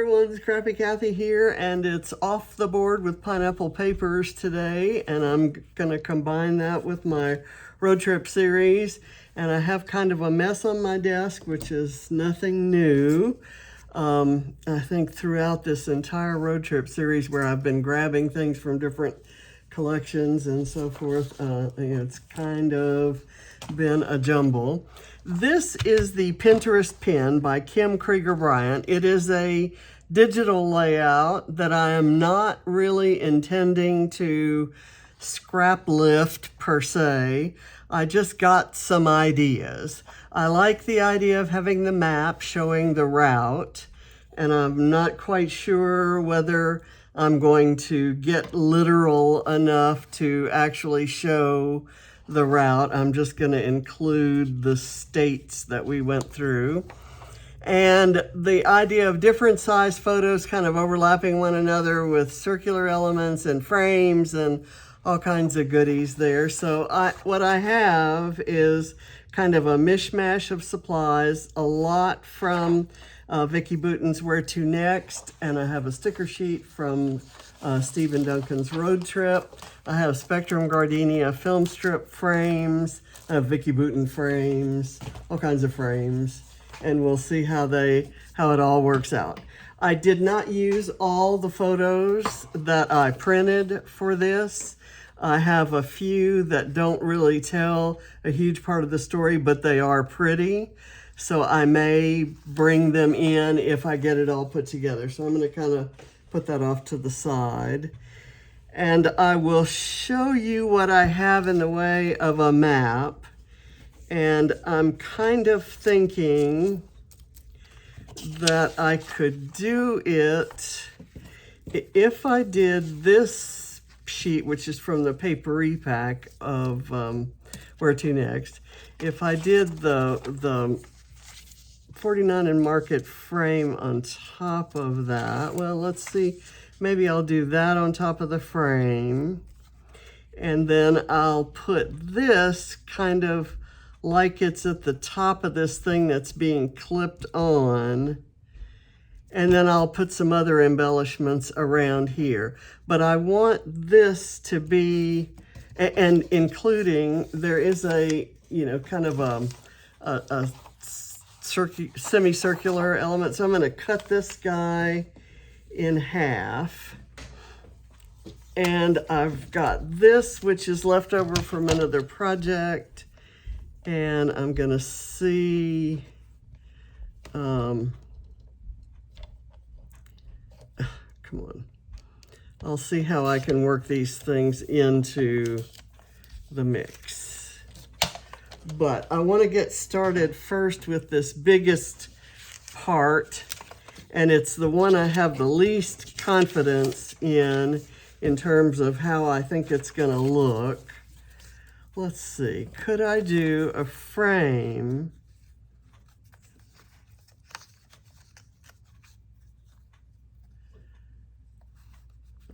everyone, it's Crappy Kathy here, and it's off the board with pineapple papers today, and I'm gonna combine that with my road trip series. And I have kind of a mess on my desk, which is nothing new. I think throughout this entire road trip series where I've been grabbing things from different collections and so forth, it's kind of been a jumble. This is the Pinterest pin by Kim Krieger Bryant. It is a digital layout that I am not really intending to scrap lift per se. I just got some ideas. I like the idea of having the map showing the route, and I'm not quite sure whether I'm going to get literal enough to actually show the route. I'm just going to include the states that we went through. And the idea of different size photos kind of overlapping one another with circular elements and frames and all kinds of goodies there. So what I have is kind of a mishmash of supplies, a lot from Vicki Boutin's Where To Next, and I have a sticker sheet from Steve and Duncan's Road Trip. I have Spectrum Gardenia film strip frames, I have Vicki Boutin frames, all kinds of frames, and we'll see how it all works out. I did not use all the photos that I printed for this. I have a few that don't really tell a huge part of the story, but they are pretty. So I may bring them in if I get it all put together. So I'm going to kind of put that off to the side. And I will show you what I have in the way of a map. And I'm kind of thinking that I could do it if I did this sheet, which is from the papery pack of Where To Next. If I did the 49 and Market frame on top of that, well, let's see, maybe I'll do that on top of the frame, and then I'll put this kind of like it's at the top of this thing that's being clipped on, and then I'll put some other embellishments around here. But I want this to be, and including, there is a, kind of a semicircular element. So I'm going to cut this guy in half. And I've got this, which is left over from another project. And I'm going to see, come on. I'll see how I can work these things into the mix. But I want to get started first with this biggest part, and it's the one I have the least confidence in terms of how I think it's going to look. Let's see, could I do a frame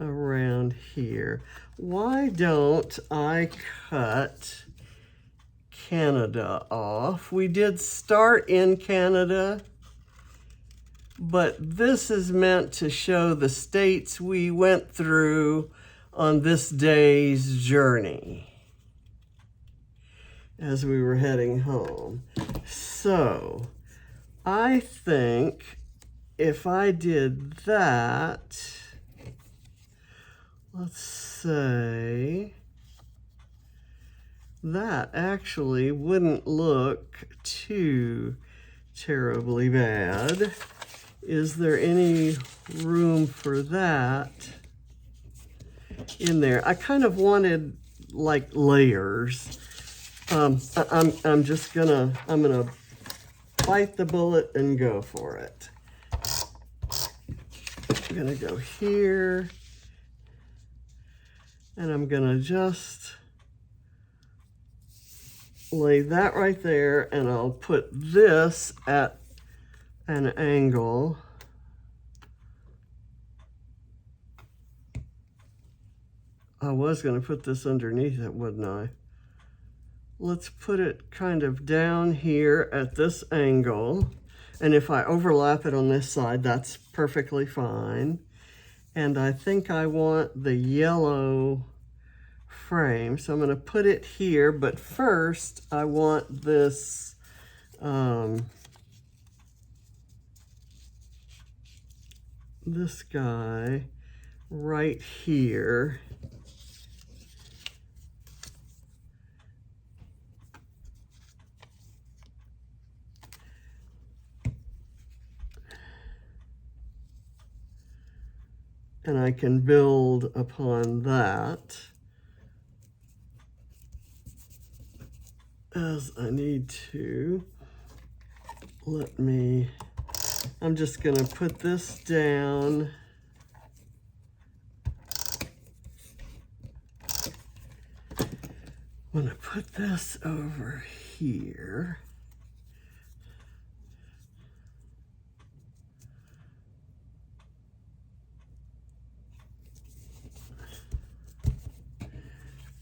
around here? Why don't I cut Canada off? We did start in Canada, but this is meant to show the states we went through on this day's journey as we were heading home. So I think if I did that, let's say, that actually wouldn't look too terribly bad. Is there any room for that in there? I kind of wanted like layers. I'm gonna bite the bullet and go for it. I'm gonna go here, and I'm gonna just lay that right there, and I'll put this at an angle. I was going to put this underneath it, wouldn't I? Let's put it kind of down here at this angle. And if I overlap it on this side, that's perfectly fine. And I think I want the yellow frame, so I'm going to put it here, but first I want this this guy right here. And I can build upon that as I need to. I'm just gonna put this down. I'm gonna put this over here.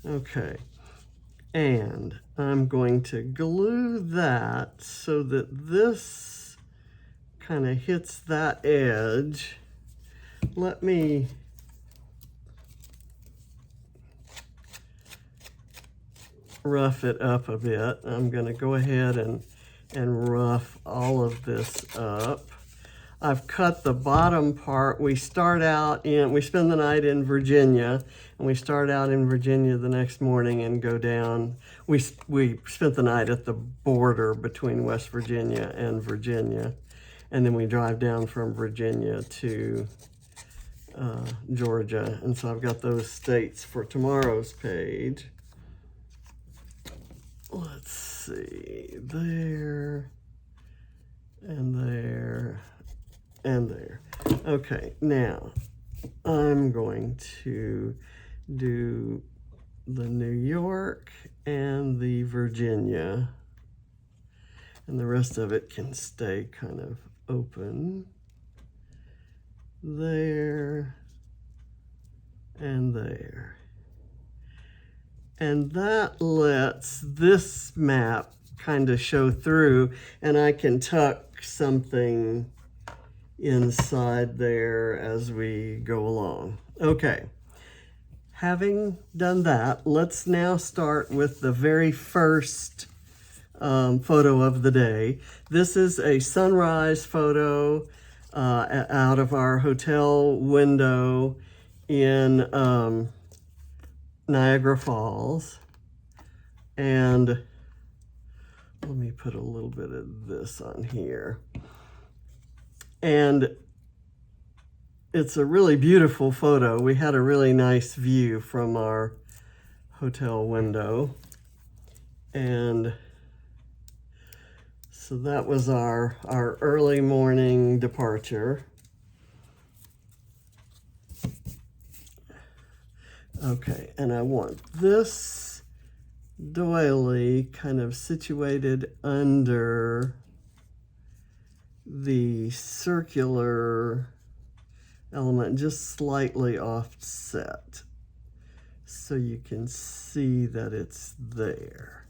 Okay, and I'm going to glue that so that this kind of hits that edge. Let me rough it up a bit. I'm going to go ahead and rough all of this up. I've cut the bottom part. We spend the night in Virginia, and we start out in Virginia the next morning and go down. We spent the night at the border between West Virginia and Virginia, and then we drive down from Virginia to Georgia. And so I've got those states for tomorrow's page. Let's see, there, and there, and there. Okay, now I'm going to do the New York and the Virginia, and the rest of it can stay kind of open. There and there. And that lets this map kind of show through, and I can tuck something inside there as we go along. Okay, having done that, let's now start with the very first photo of the day. This is a sunrise photo out of our hotel window in Niagara Falls. And let me put a little bit of this on here. And it's a really beautiful photo. We had a really nice view from our hotel window. And so that was our early morning departure. Okay, and I want this doily kind of situated under the circular element, just slightly offset, so you can see that it's there.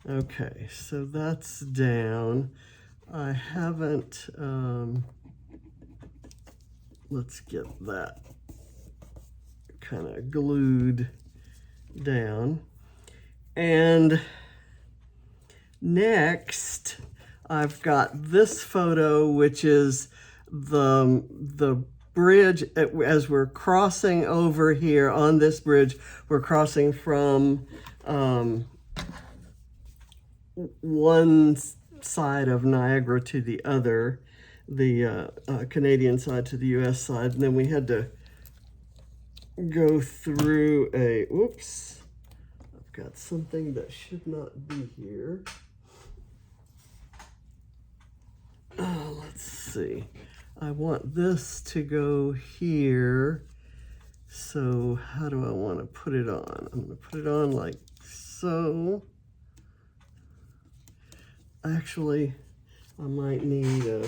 Okay, so that's down. I haven't, let's get that kind of glued down. And next, I've got this photo, which is the bridge. As we're crossing over here on this bridge, we're crossing from one side of Niagara to the other, the Canadian side to the US side, and then we had to go through whoops, I've got something that should not be here. Let's see, I want this to go here, so how do I want to put it on? I'm going to put it on like so. Actually, I might need a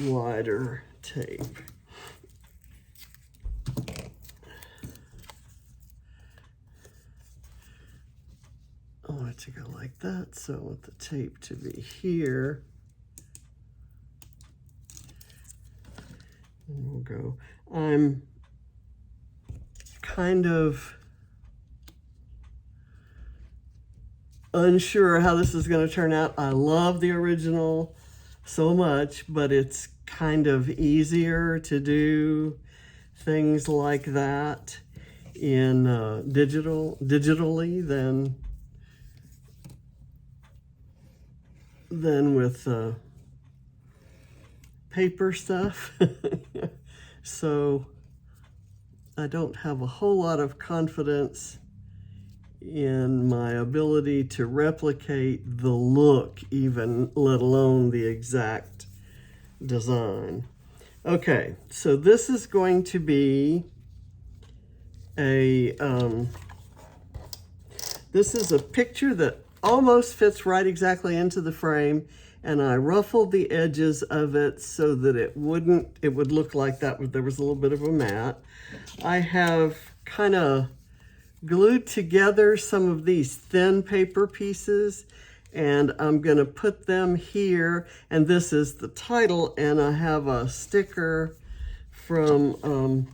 wider tape. I want to to go like that, so I want the tape to be here. And we'll go. I'm kind of unsure how this is going to turn out. I love the original so much, but it's kind of easier to do things like that in digitally than with paper stuff. So I don't have a whole lot of confidence in my ability to replicate the look, even let alone the exact design. Okay, so this is going to be this is a picture that almost fits right exactly into the frame, and I ruffled the edges of it so that it would look like that there was a little bit of a mat. I have kind of glued together some of these thin paper pieces, and I'm gonna put them here, and this is the title, and I have a sticker from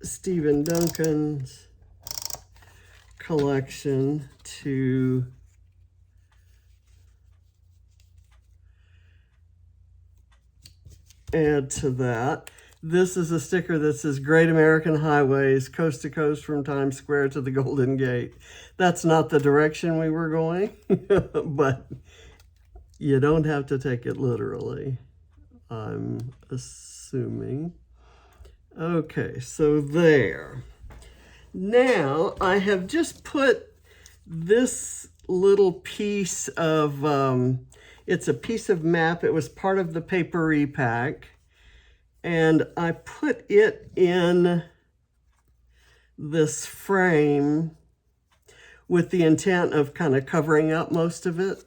Stephen Duncan's collection to add to that. This is a sticker that says Great American Highways, coast to coast from Times Square to the Golden Gate. That's not the direction we were going, but you don't have to take it literally, I'm assuming. Okay, so there. Now I have just put this little piece of, it's a piece of map. It was part of the paper repack. And I put it in this frame with the intent of kind of covering up most of it.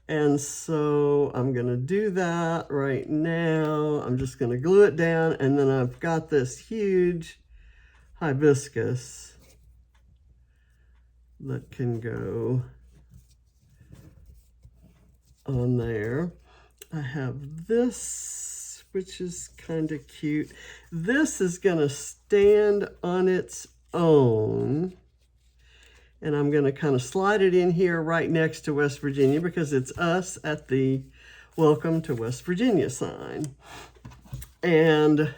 And so I'm going to do that right now. I'm just going to glue it down, and then I've got this huge hibiscus that can go on there. I have this, which is kind of cute. This is gonna stand on its own, and I'm gonna kind of slide it in here right next to West Virginia because it's us at the Welcome to West Virginia sign. And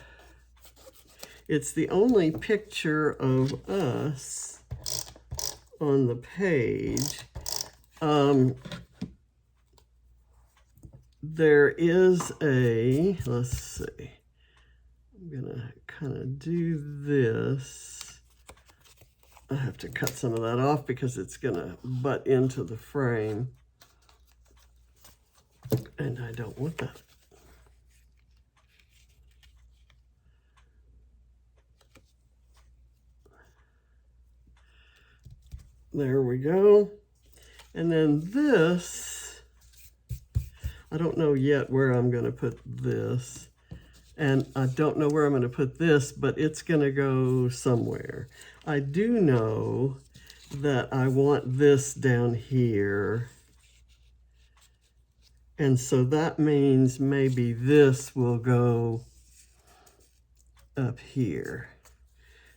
it's the only picture of us on the page. There is let's see, I'm gonna kind of do this. I have to cut some of that off because it's gonna butt into the frame, and I don't want that. There we go. And then this, I don't know yet where I'm going to put this, and I don't know where I'm going to put this, but it's going to go somewhere. I do know that I want this down here, and so that means maybe this will go up here.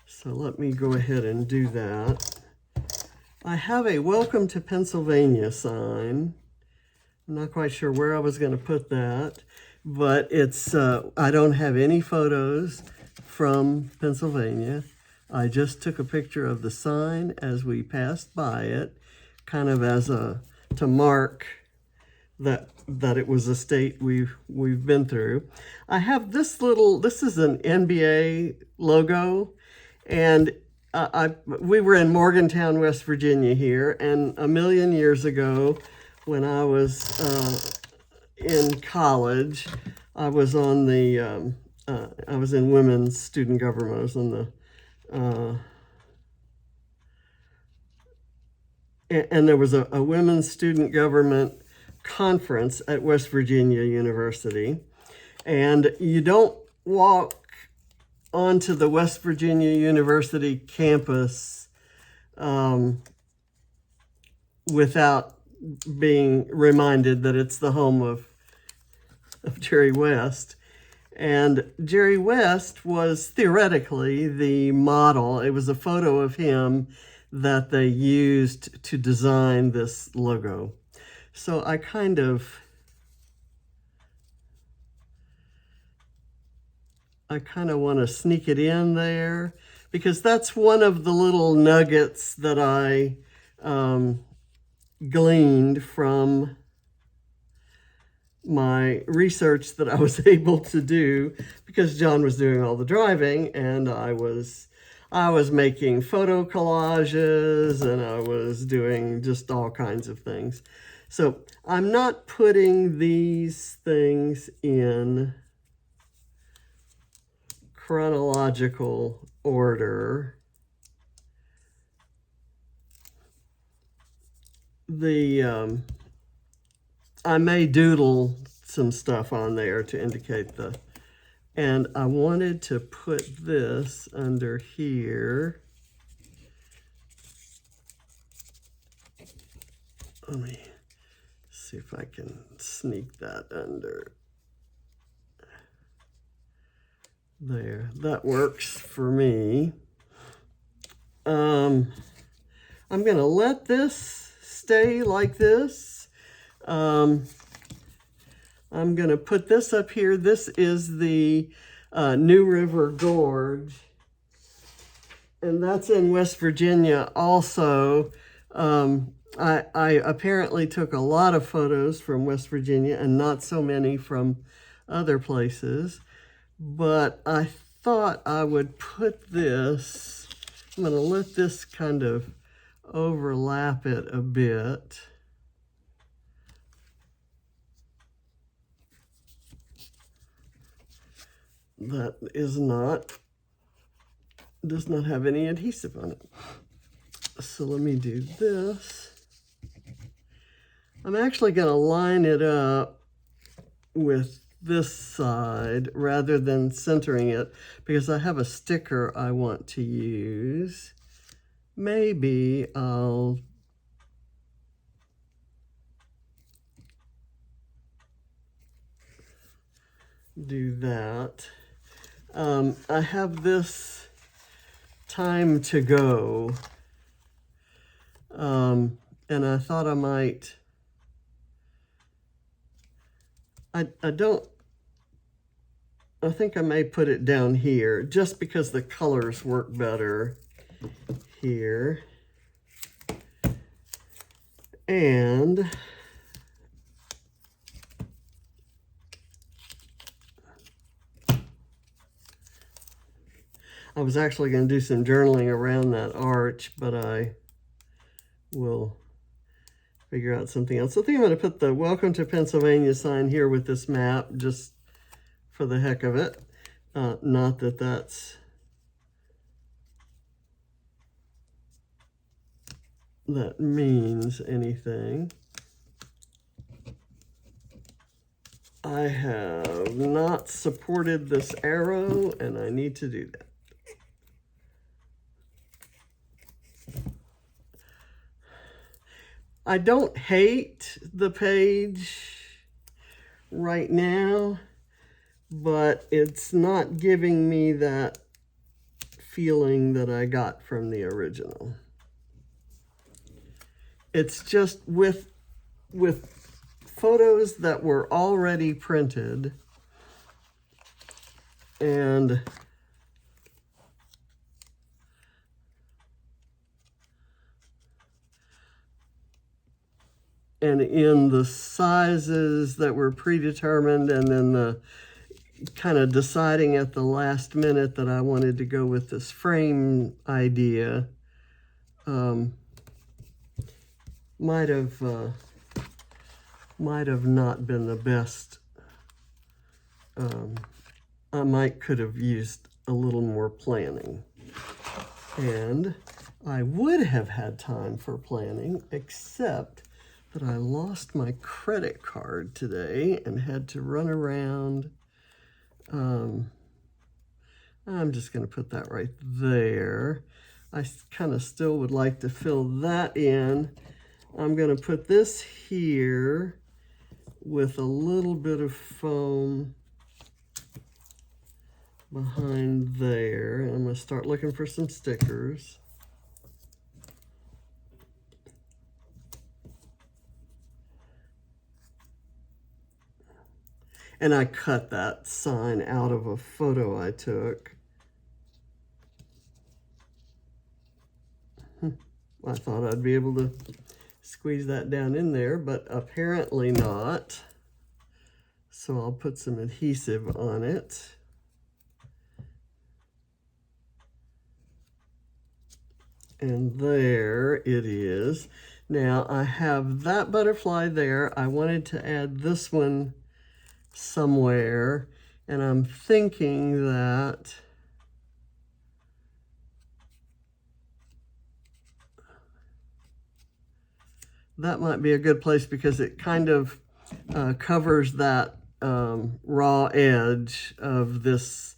So let me go ahead and do that. I have a Welcome to Pennsylvania sign. I'm not quite sure where I was going to put that, but it's, I don't have any photos from Pennsylvania. I just took a picture of the sign as we passed by it, kind of as to mark that it was a state we've been through. I have this is an NBA logo, and we were in Morgantown, West Virginia here, and a million years ago, when I was in college, I was on the, I was in women's student government. I was on the, and there was a women's student government conference at West Virginia University, and you don't walk onto the West Virginia University campus without being reminded that it's the home of Jerry West. And Jerry West was theoretically the model. It was a photo of him that they used to design this logo. So I kind of want to sneak it in there because that's one of the little nuggets that I gleaned from my research that I was able to do because John was doing all the driving and I was making photo collages and I was doing just all kinds of things. So I'm not putting these things in chronological order. I may doodle some stuff on there to indicate and I wanted to put this under here. Let me see if I can sneak that under there. That works for me. I'm going to let this stay like this. I'm going to put this up here. This is the New River Gorge, and that's in West Virginia also. I apparently took a lot of photos from West Virginia and not so many from other places, but I thought I would put this, I'm going to let this kind of overlap it a bit. That does not have any adhesive on it. So let me do this. I'm actually going to line it up with this side rather than centering it because I have a sticker I want to use. Maybe I'll do that. I have this time to go, and I thought I might, I think I may put it down here just because the colors work better here. And I was actually going to do some journaling around that arch, but I will figure out something else. I think I'm going to put the Welcome to Pennsylvania sign here with this map just for the heck of it. Not that that means anything. I have not supported this arrow, and I need to do that. I don't hate the page right now, but it's not giving me that feeling that I got from the original. It's just with photos that were already printed and in the sizes that were predetermined, and then the kind of deciding at the last minute that I wanted to go with this frame idea, might have not been the best. I could have used a little more planning, and I would have had time for planning, except that I lost my credit card today and had to run around. I'm just going to put that right there. I kind of still would like to fill that in. I'm going to put this here with a little bit of foam behind there. And I'm going to start looking for some stickers. And I cut that sign out of a photo I took. I thought I'd be able to squeeze that down in there, but apparently not. So I'll put some adhesive on it. And there it is. Now I have that butterfly there. I wanted to add this one somewhere, and I'm thinking that that might be a good place because it kind of covers that raw edge of this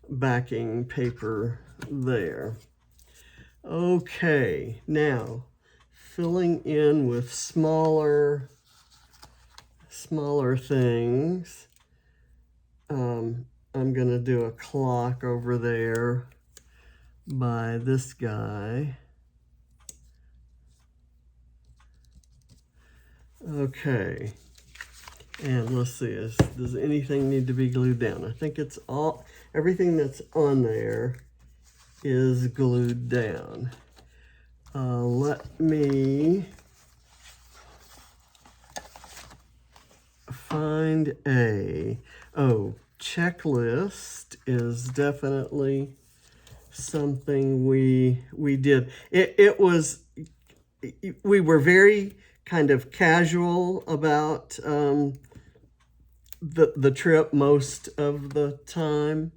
backing paper there. Okay, now filling in with smaller things. I'm gonna do a clock over there by this guy. Okay, and let's see, does anything need to be glued down? I think it's everything that's on there is glued down. Let me find checklist is definitely something we did. We were very kind of casual about the trip most of the time,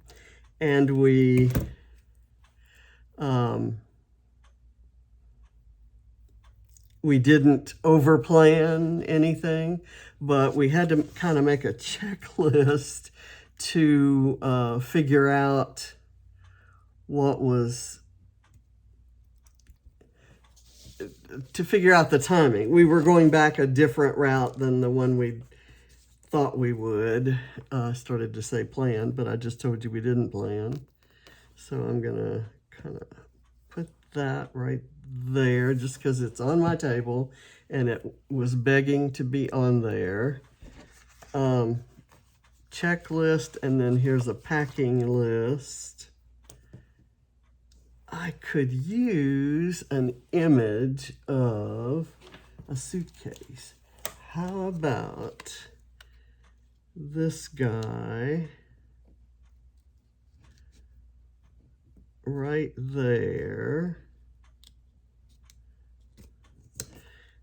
and we didn't overplan anything, but we had to kind of make a checklist to figure out the timing. We were going back a different route than the one we thought we would. Started to say plan, but I just told you we didn't plan. So I'm gonna kind of put that right there just because it's on my table and it was begging to be on there. Checklist, and then here's a packing list. I could use an image of a suitcase. How about this guy right there,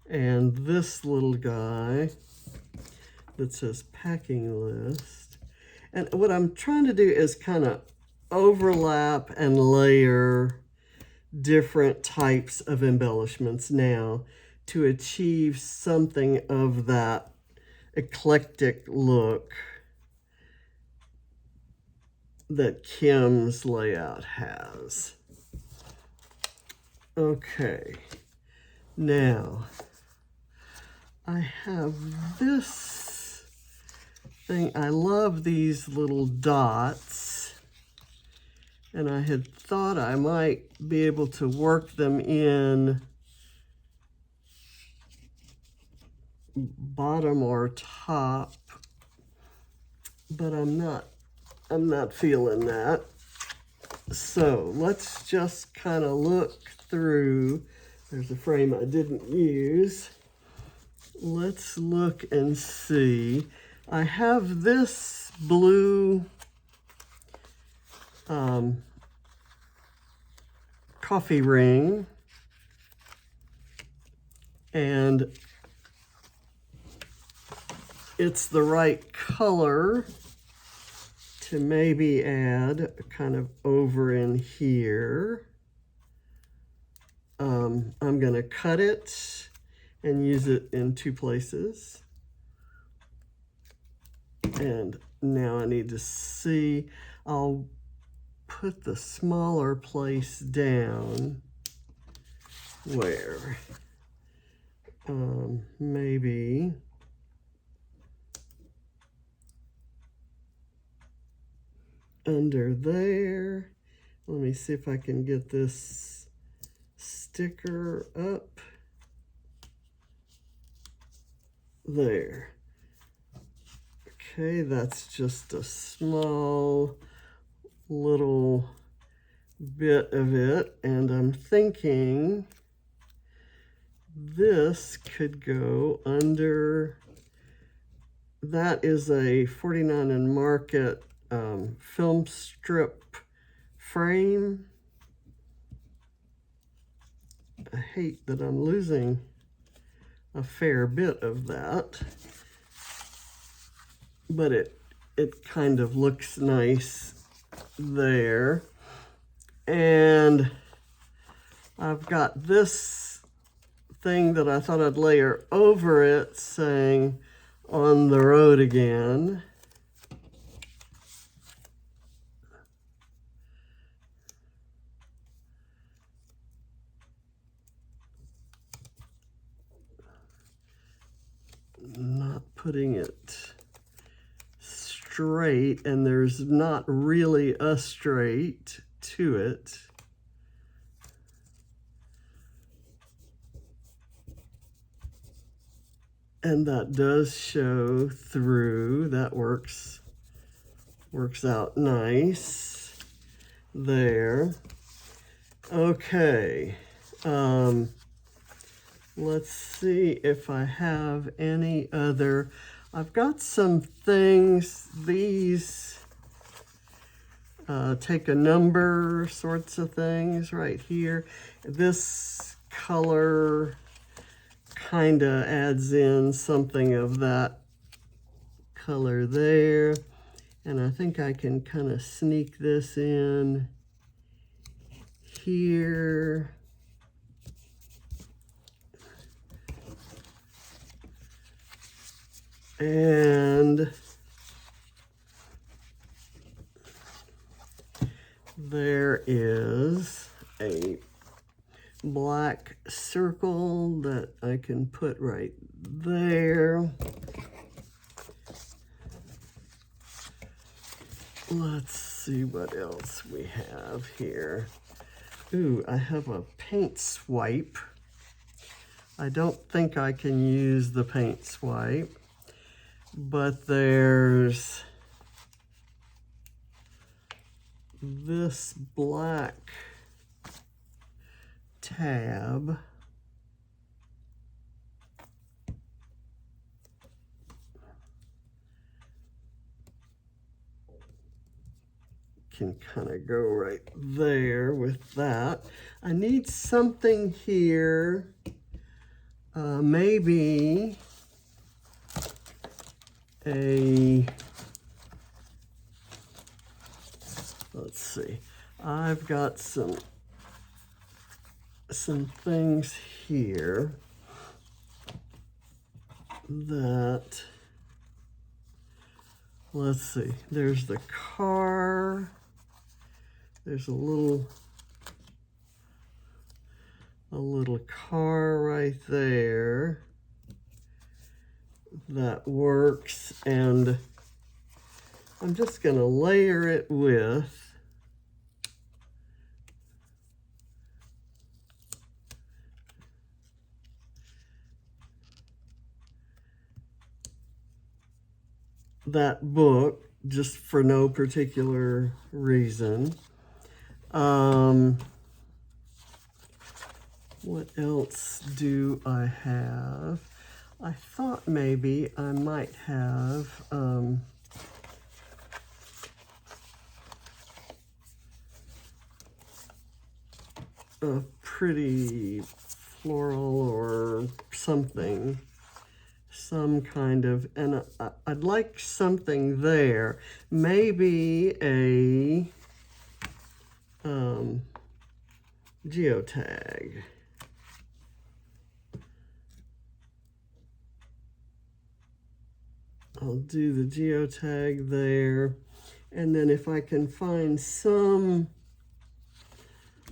and this little guy that says packing list. And what I'm trying to do is kind of overlap and layer different types of embellishments now to achieve something of that eclectic look that Kim's layout has. Okay, now I have this thing. I love these little dots, and I had thought I might be able to work them in bottom or top, but I'm not feeling that. So let's just kind of look through. There's a frame I didn't use. Let's look and see. I have this blue coffee ring, and it's the right color to maybe add kind of over in here. I'm gonna cut it and use it in two places. And now I need to see, I'll put the smaller place down where? Maybe under there. Let me see if I can get this sticker up. There. Okay, that's just a small little bit of it, and I'm thinking this could go under. That is a 49 and Market film strip frame. I hate that I'm losing a fair bit of that, but it kind of looks nice there. And I've got this thing that I thought I'd layer over it saying "On the Road Again." Not putting it straight, and there's not really a straight to it. And that does show through. That works out nice there. Okay. Let's see if I have any other. I've got some things. These take a number sorts of things right here. This color kind of adds in something of that color there. And I think I can kind of sneak this in here. And there is a black circle that I can put right there. Let's see what else we have here. Ooh, I have a paint swipe. I don't think I can use the paint swipe, but there's this black tab. Can kind of go right there with that. I need something here, maybe let's see, I've got some things here that, let's see, there's the car, there's a little car right there that works, and I'm just gonna layer it with that book, just for no particular reason. What else do I have? I thought maybe I might have a pretty floral or something, some kind of, and I'd like something there. Maybe a geotag. I'll do the geotag there. And then if I can find some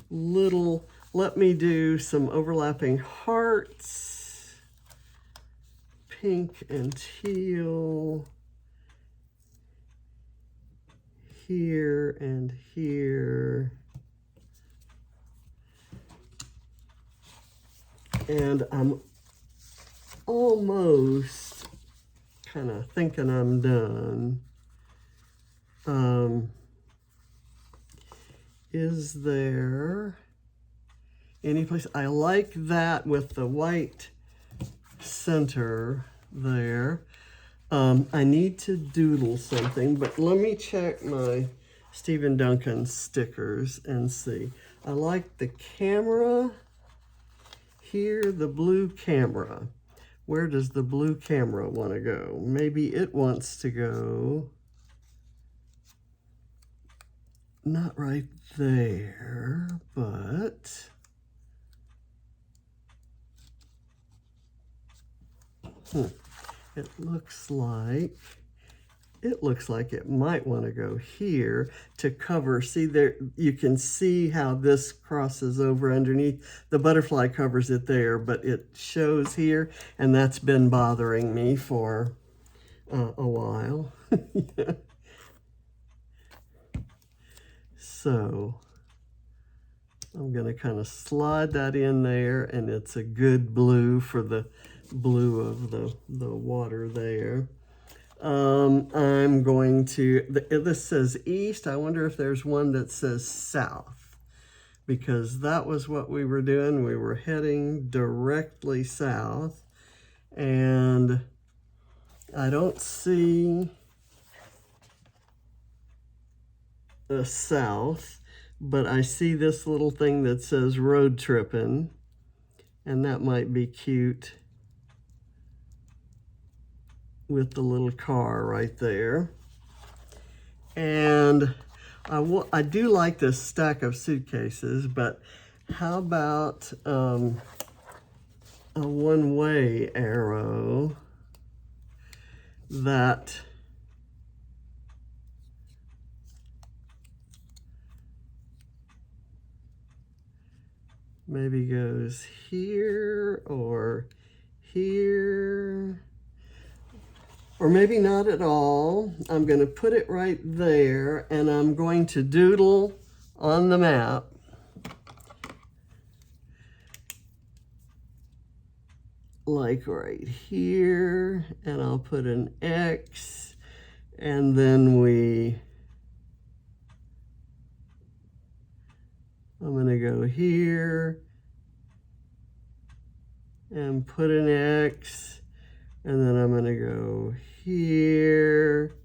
little, let me do some overlapping hearts, pink and teal, here and here. And I'm almost kind of thinking I'm done. Is there any place? I like that with the white center there. I need to doodle something, but let me check my Stephen Duncan stickers and see. I like the camera here, the blue camera. Where does the blue camera want to go? Maybe it wants to go not right there, but it looks like it might want to go here to cover. See there, you can see how this crosses over underneath. The butterfly covers it there, but it shows here, and that's been bothering me for a while. Yeah. So I'm going to kind of slide that in there, and it's a good blue for the blue of the water there. I'm going to, this says east. I wonder if there's one that says south, because that was what we were doing. We were heading directly south, and I don't see the south, but I see this little thing that says road tripping, and that might be cute with the little car right there. And I do like this stack of suitcases, but how about a one-way arrow that maybe goes here or here, or maybe not at all. I'm going to put it right there, and I'm going to doodle on the map like right here, and I'll put an X, and then I'm going to go here and put an X, and then I'm going to go here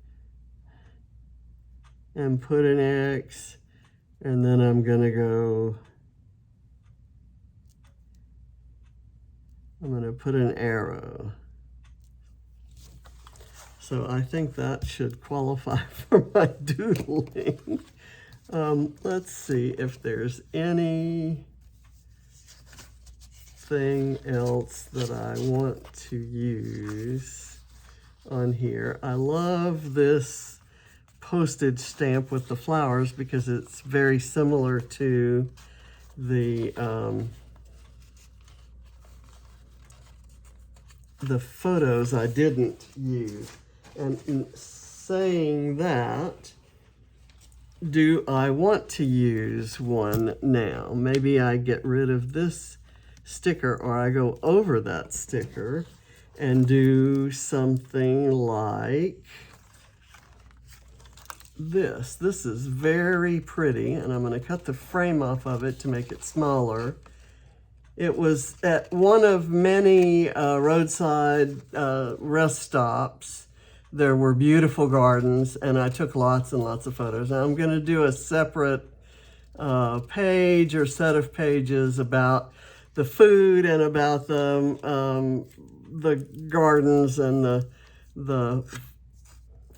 and put an X, and then I'm going to put an arrow. So I think that should qualify for my doodling. Let's see if there's anything else that I want to use on here. I love this postage stamp with the flowers because it's very similar to the photos I didn't use. And in saying that, do I want to use one now? Maybe I get rid of this sticker, or I go over that sticker and do something like this. This is very pretty, and I'm going to cut the frame off of it to make it smaller. It was at one of many roadside rest stops. There were beautiful gardens, and I took lots and lots of photos. Now I'm going to do a separate page or set of pages about the food and about the gardens and the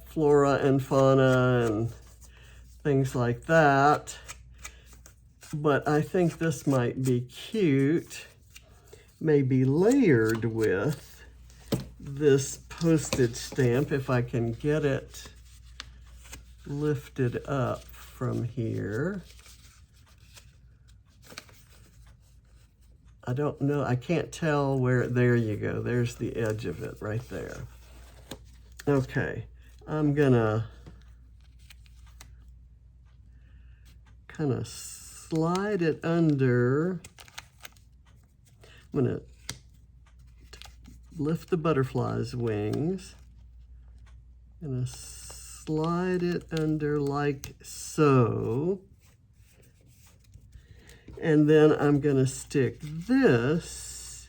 flora and fauna and things like that. But I think this might be cute, maybe layered with this postage stamp, if I can get it lifted up from here. I don't know, I can't tell where, there you go, there's the edge of it right there. Okay, I'm gonna kind of slide it under. I'm gonna lift the butterfly's wings. I'm gonna slide it under like so. And then I'm gonna stick this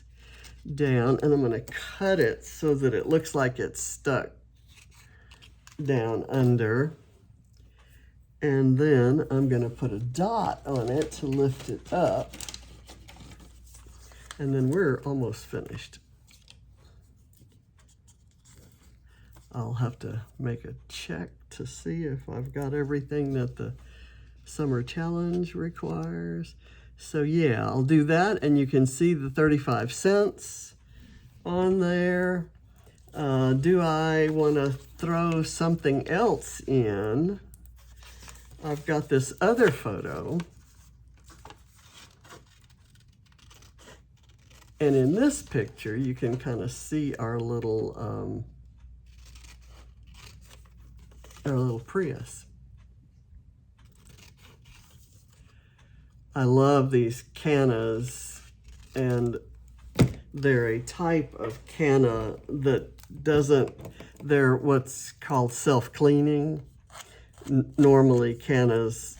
down and I'm gonna cut it so that it looks like it's stuck down under. And then I'm gonna put a dot on it to lift it up. And then we're almost finished. I'll have to make a check to see if I've got everything that the summer challenge requires. So yeah, I'll do that, and you can see the 35 cents on there. Do I want to throw something else in? I've got this other photo. And in this picture, you can kind of see our little Prius. I love these cannas, and they're a type of canna that they're what's called self-cleaning. Normally cannas,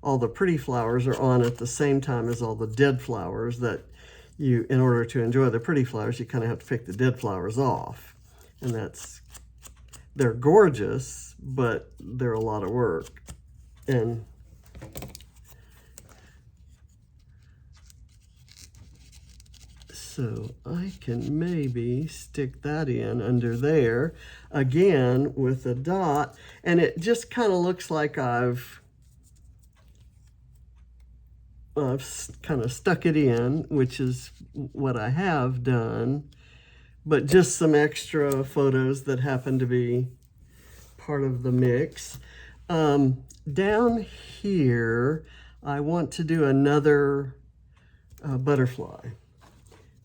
all the pretty flowers are on at the same time as all the dead flowers that in order to enjoy the pretty flowers, you kind of have to pick the dead flowers off. And they're gorgeous, but they're a lot of work. And so I can maybe stick that in under there again with a dot, and it just kind of looks like I've kind of stuck it in, which is what I have done, but just some extra photos that happen to be part of the mix. Down here, I want to do another butterfly.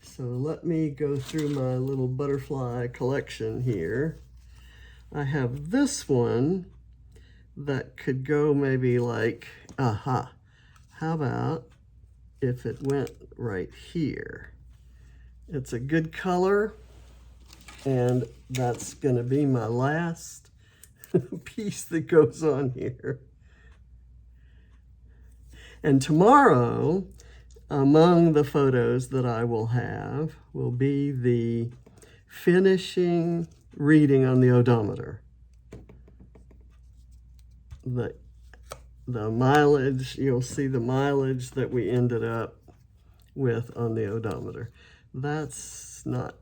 So let me go through my little butterfly collection here. I have this one that could go maybe like, how about if it went right here? It's a good color, and that's gonna be my last piece that goes on here. And tomorrow, among the photos that I will have will be the finishing reading on the odometer. The mileage, you'll see the mileage that we ended up with on the odometer. That's not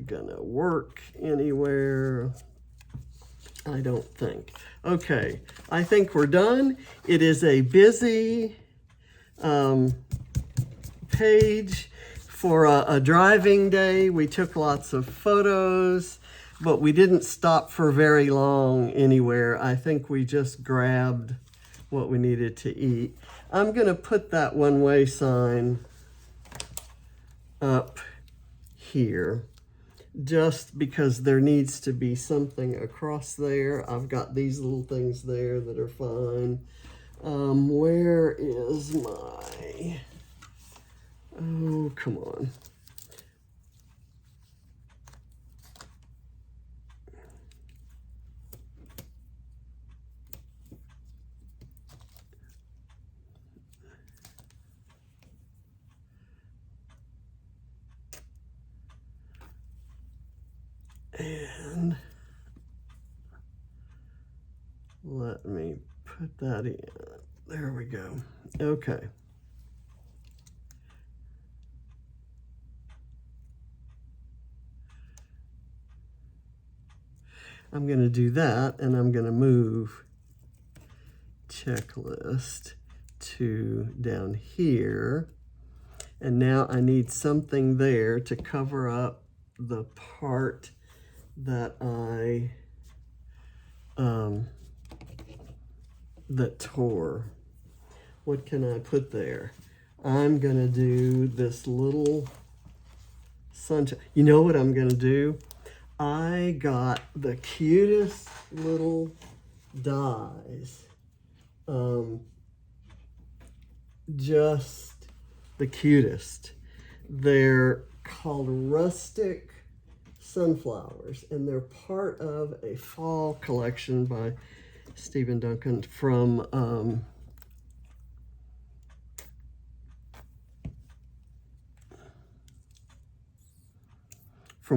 gonna work anywhere, I don't think. Okay, I think we're done. It is a busy page for a driving day. We took lots of photos, but we didn't stop for very long anywhere. I think we just grabbed what we needed to eat. I'm gonna put that one-way sign up here just because there needs to be something across there. I've got these little things there that are fine. Where is my, oh, come on. And let me put that in. There we go. Okay. I'm going to do that, and I'm going to move checklist to down here. And now I need something there to cover up the part that that tore. What can I put there? I'm gonna do this little sunshine. You know what I'm gonna do? I got the cutest little dies. Just the cutest. They're called rustic sunflowers, and they're part of a fall collection by Duncan from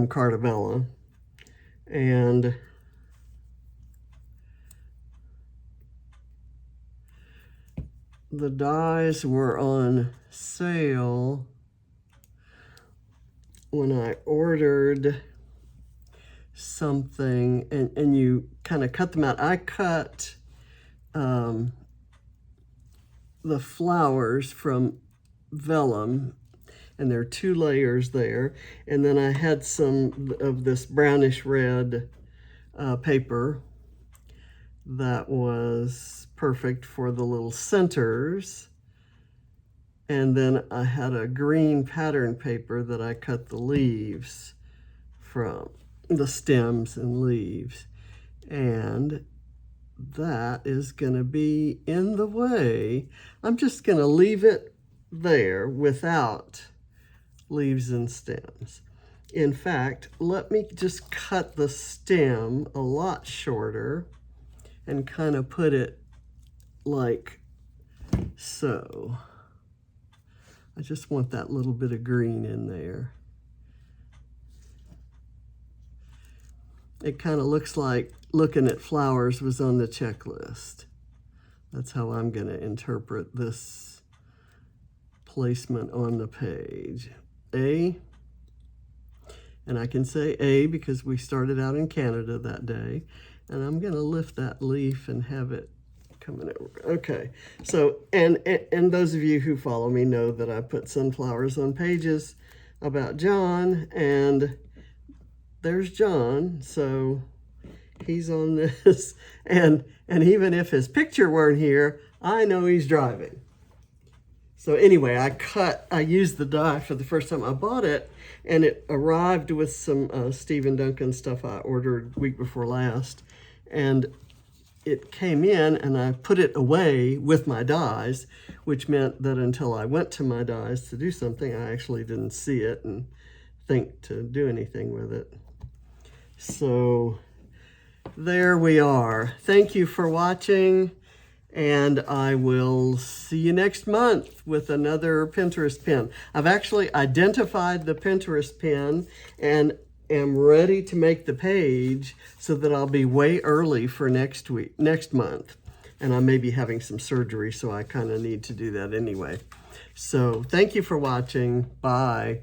Cartabella. And the dies were on sale when I ordered something, and you kind of cut them out. I cut the flowers from vellum, and there are 2 layers there, and then I had some of this brownish red paper that was perfect for the little centers. And then I had a green pattern paper that I cut the leaves from, the stems and leaves. And that is gonna be in the way. I'm just gonna leave it there without leaves and stems. In fact, let me just cut the stem a lot shorter and kind of put it like so. I just want that little bit of green in there. It kind of looks like looking at flowers was on the checklist. That's how I'm going to interpret this placement on the page. A, and I can say A because we started out in Canada that day, and I'm going to lift that leaf and have it coming over. Okay, so, and those of you who follow me know that I put sunflowers on pages about John, and there's John, so he's on this, and even if his picture weren't here, I know he's driving. So anyway, I used the die for the first time. I bought it, and it arrived with some Duncan stuff I ordered week before last, and it came in, and I put it away with my dies, which meant that until I went to my dies to do something, I actually didn't see it and think to do anything with it. So there we are. Thank you for watching, and I will see you next month with another Pinterest pin. I've actually identified the Pinterest pin and am ready to make the page so that I'll be way early for next month. And I may be having some surgery, so I kind of need to do that anyway. So thank you for watching. Bye.